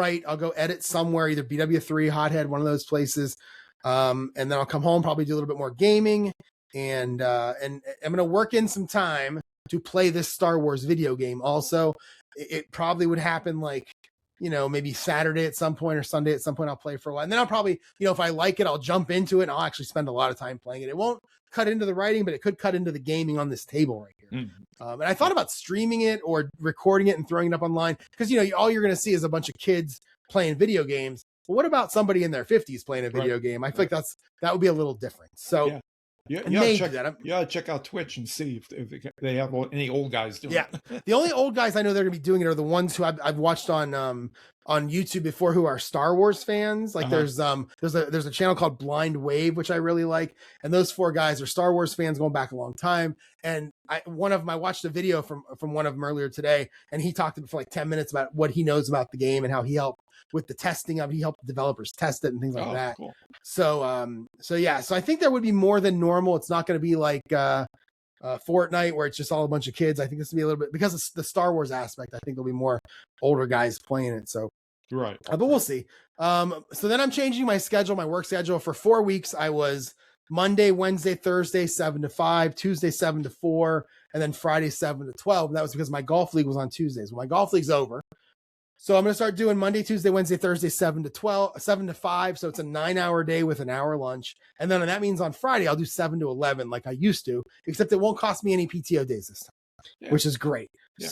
edit somewhere, either BW3, Hothead, one of those places. And then I'll come home, probably do a little bit more gaming. And I'm going to work in some time to play this Star Wars video game. Also, it probably would happen like, maybe Saturday at some point or Sunday at some point. I'll play for a while. And then I'll probably, if I like it, I'll jump into it and I'll actually spend a lot of time playing it. It won't cut into the writing, but it could cut into the gaming on this table right here. Mm-hmm. And I thought about streaming it or recording it and throwing it up online because, all you're going to see is a bunch of kids playing video games. Well, what about somebody in their 50s playing a video game? I feel like that would be a little different. So yeah, check out Twitch and see if they have any old guys doing it. The only old guys I know they're going to be doing it are the ones who I've watched on YouTube before who are Star Wars fans. Like there's a channel called Blind Wave, which I really like. And those 4 guys are Star Wars fans going back a long time. And I watched a video from one of them earlier today, and he talked for like 10 minutes about what he knows about the game and how he helped with the testing of it. He helped the developers test it and things like that. Cool. So I think there would be more than normal. It's not going to be like Fortnite where it's just all a bunch of kids. I think this will be a little bit because of the Star Wars aspect. I think there'll be more older guys playing it. So right, but we'll see. So then I'm changing my work schedule. For 4 weeks, I was Monday, Wednesday, Thursday, 7 to 5, Tuesday, 7 to 4, and then Friday, 7 to 12. And that was because my golf league was on Tuesdays. Well, my golf league's over. So I'm going to start doing Monday, Tuesday, Wednesday, Thursday, 7 to 5. So it's a 9-hour day with an hour lunch. And then that means on Friday, I'll do 7 to 11 like I used to, except it won't cost me any PTO days this time, which is great. Yeah.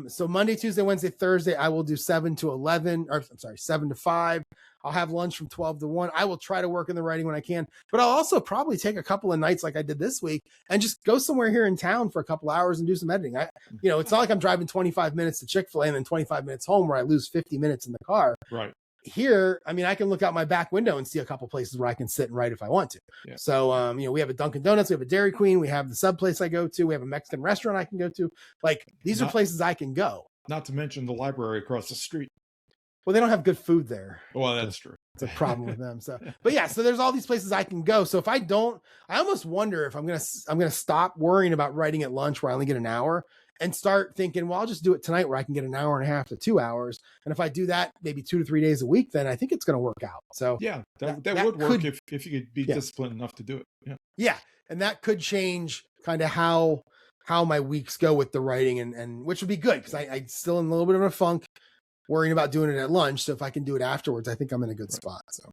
So Monday, Tuesday, Wednesday, Thursday, I will do 7 to 11, or I'm sorry, 7 to 5. I'll have lunch from 12 to 1. I will try to work in the writing when I can, but I'll also probably take a couple of nights like I did this week and just go somewhere here in town for a couple hours and do some editing. It's not like I'm driving 25 minutes to Chick-fil-A and then 25 minutes home where I lose 50 minutes in the car. Right. Here, I can look out my back window and see a couple places where I can sit and write if I want to. Yeah. So, we have a Dunkin' Donuts, we have a Dairy Queen, we have the sub place I go to, we have a Mexican restaurant I can go to. Like, these are places I can go. Not to mention the library across the street. Well, they don't have good food there. Well, that's true. It's a problem with them. So, but yeah, so there's all these places I can go. So if I don't, I almost wonder if I'm gonna stop worrying about writing at lunch where I only get an hour and start thinking, well, I'll just do it tonight where I can get an hour and a half to 2 hours. And if I do that maybe 2 to 3 days a week, then I think it's going to work out. So yeah, that would work if you could be disciplined enough to do it. Yeah. Yeah. And that could change kind of how how my weeks go with the writing, and which would be good because I still in a little bit of a funk worrying about doing it at lunch. So if I can do it afterwards, I think I'm in a good spot. So.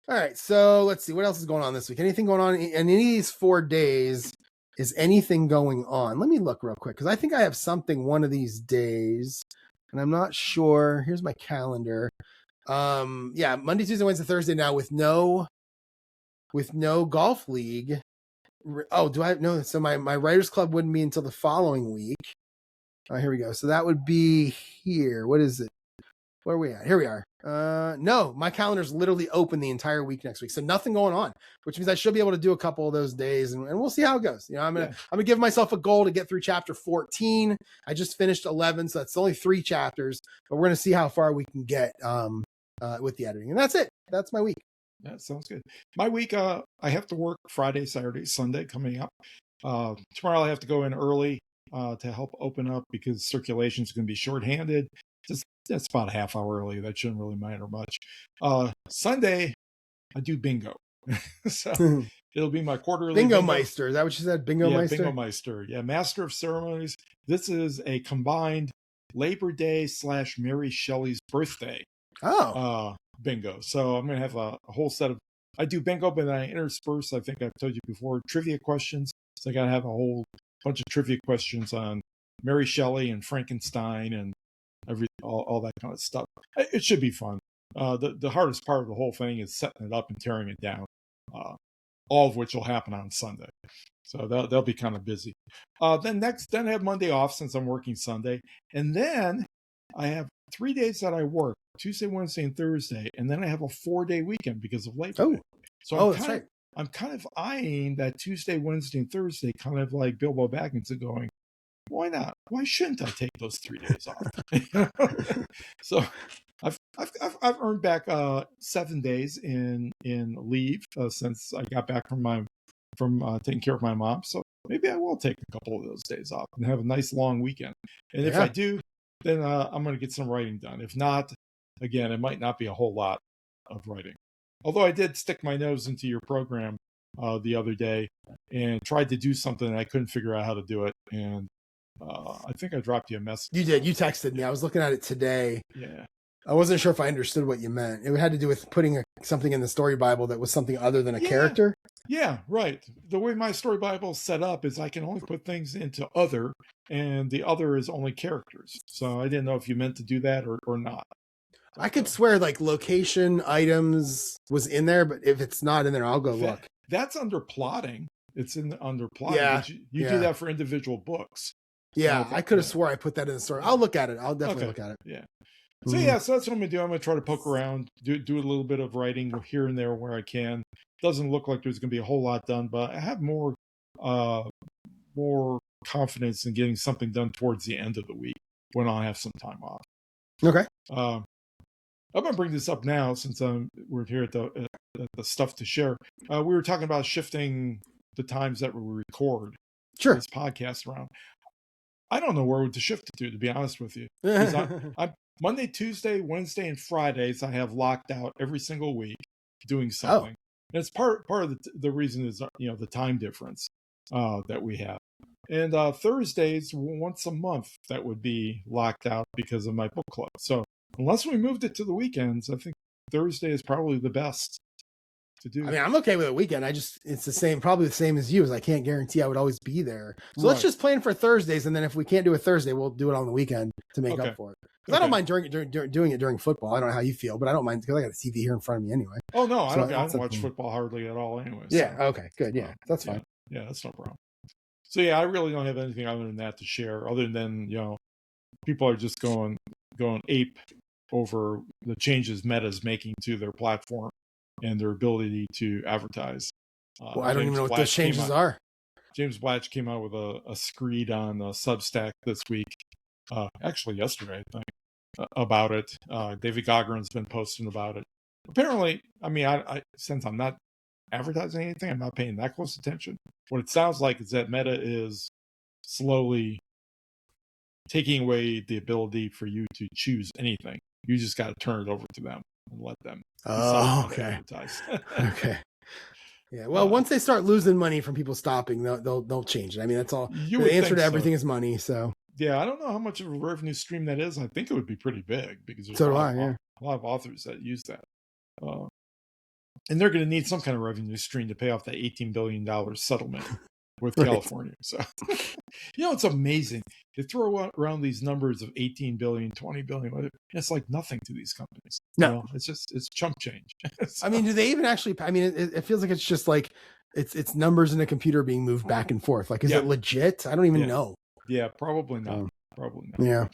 All right. So let's see what else is going on this week. Anything going on in any of these 4 days? Is anything going on? Let me look real quick because I think I have something one of these days and I'm not sure. Here's my calendar. Yeah, Monday, Tuesday, Wednesday, Thursday now with no golf league. Oh, do I no? So my writers club wouldn't be until the following week. Oh, here we go. So that would be here. What is it? Where are we at? Here we are. No, my calendar's literally open the entire week next week. So nothing going on, which means I should be able to do a couple of those days and we'll see how it goes. You know, I'm gonna give myself a goal to get through chapter 14. I just finished 11, so that's only 3 chapters, but we're gonna see how far we can get with the editing. And that's it. That's my week. That sounds good. My week, I have to work Friday, Saturday, Sunday coming up. Tomorrow I have to go in early to help open up because circulation is going to be shorthanded. That's about a half hour early. That shouldn't really matter much. Sunday, I do bingo. So it'll be my quarterly bingo meister. Is that what you said? Bingo meister? Bingo meister. Yeah, master of ceremonies. This is a combined Labor Day / Mary Shelley's birthday. Bingo. So I'm going to have a whole set of, I do bingo, but then I intersperse, I think I've told you before, trivia questions. So I got to have a whole bunch of trivia questions on Mary Shelley and Frankenstein and all that kind of stuff. It should be fun. The hardest part of the whole thing is setting it up and tearing it down, all of which will happen on Sunday. So they'll be kind of busy. Then I have Monday off since I'm working Sunday. And then I have 3 days that I work, Tuesday, Wednesday, and Thursday. And then I have a 4-day weekend because of Labor Day. So that's right. I'm kind of eyeing that Tuesday, Wednesday, and Thursday, kind of like Bilbo Baggins and going, why not? Why shouldn't I take those 3 days off? So I've earned back 7 days in leave since I got back from taking care of my mom. So maybe I will take a couple of those days off and have a nice long weekend. And if I do, then I'm going to get some writing done. If not, again, it might not be a whole lot of writing. Although I did stick my nose into your program the other day and tried to do something and I couldn't figure out how to do it. And I think I dropped you a message. You did. You texted me. I was looking at it today. Yeah. I wasn't sure if I understood what you meant. It had to do with putting something in the story Bible that was something other than a character. Yeah, right. The way my story Bible is set up is I can only put things into other, and the other is only characters. So I didn't know if you meant to do that or not. I could swear like location items was in there, but if it's not in there, I'll go look. That's under plotting. It's under plotting. Yeah. You do that for individual books. Yeah, I could have swore I put that in the story. I'll look at it. I'll definitely look at it. Yeah. So so that's what I'm going to do. I'm going to try to poke around, do a little bit of writing here and there where I can. Doesn't look like there's going to be a whole lot done, but I have more confidence in getting something done towards the end of the week when I'll have some time off. Okay. I'm going to bring this up now since we're here at the stuff to share. We were talking about shifting the times that we record this podcast around. I don't know where to shift it to be honest with you. I'm Monday, Tuesday, Wednesday, and Fridays I have locked out every single week doing something. And it's part of the reason is the time difference that we have. And Thursdays once a month that would be locked out because of my book club. So unless we moved it to the weekends, I think Thursday is probably the best to do. I mean, I'm okay with a weekend. It's probably the same as you, as I can't guarantee I would always be there. So let's just plan for Thursdays, and then if we can't do it Thursday, we'll do it on the weekend to make up for it. Because I don't mind doing it during football. I don't know how you feel, but I don't mind because I got a TV here in front of me anyway. Oh no, I don't watch football hardly at all anyway. So. Yeah. Okay. Good. Yeah, that's fine. Yeah, that's no problem. So yeah, I really don't have anything other than that to share. Other than people are just going ape over the changes Meta's making to their platform and their ability to advertise. Well, I don't even know what those changes are. James Blatch came out with a screed on Substack this week, actually yesterday, I think, about it. David Gaughran's been posting about it. Apparently, I mean, I since I'm not advertising anything, I'm not paying that close attention. What it sounds like is that Meta is slowly taking away the ability for you to choose anything. You just got to turn it over to them and let them. Oh, okay. Advertise. Okay. Yeah. Well, once they start losing money from people stopping, they'll change it. I mean, that's all. The answer to everything is money. So yeah, I don't know how much of a revenue stream that is. I think it would be pretty big because there's a lot of authors that use that. And they're going to need some kind of revenue stream to pay off that $18 billion settlement with California. So, it's amazing. They throw around these numbers of 18 billion, 20 billion. It's like nothing to these companies. No, it's chump change. So, I mean, do they even actually, I mean, it feels like it's just like, it's numbers in a computer being moved back and forth. Like, is it legit? I don't even know. Yeah, probably not. Probably not. Yeah.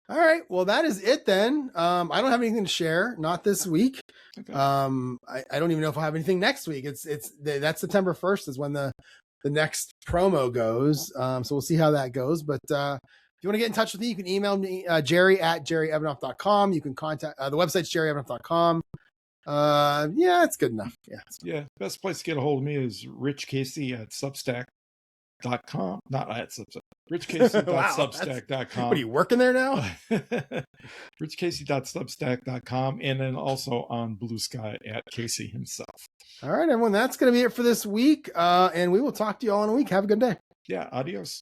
All right. Well, that is it then. I don't have anything to share. Not this week. Okay. I don't even know if I'll have anything next week. That's September 1st is when the next promo goes. So we'll see how that goes. But if you want to get in touch with me, you can email me, jerry@jerryevanoff.com. You can contact, the website's jerryevanoff.com. Yeah, it's good enough. Yeah. Best place to get a hold of me is richcasey@substack.com. Not at Substack. richcasey.substack.com. What, are you working there now? richcasey.substack.com, and then also on Blue Sky at Casey himself. All right, everyone, that's going to be it for this week. And we will talk to you all in a week. Have a good day. Yeah, adios.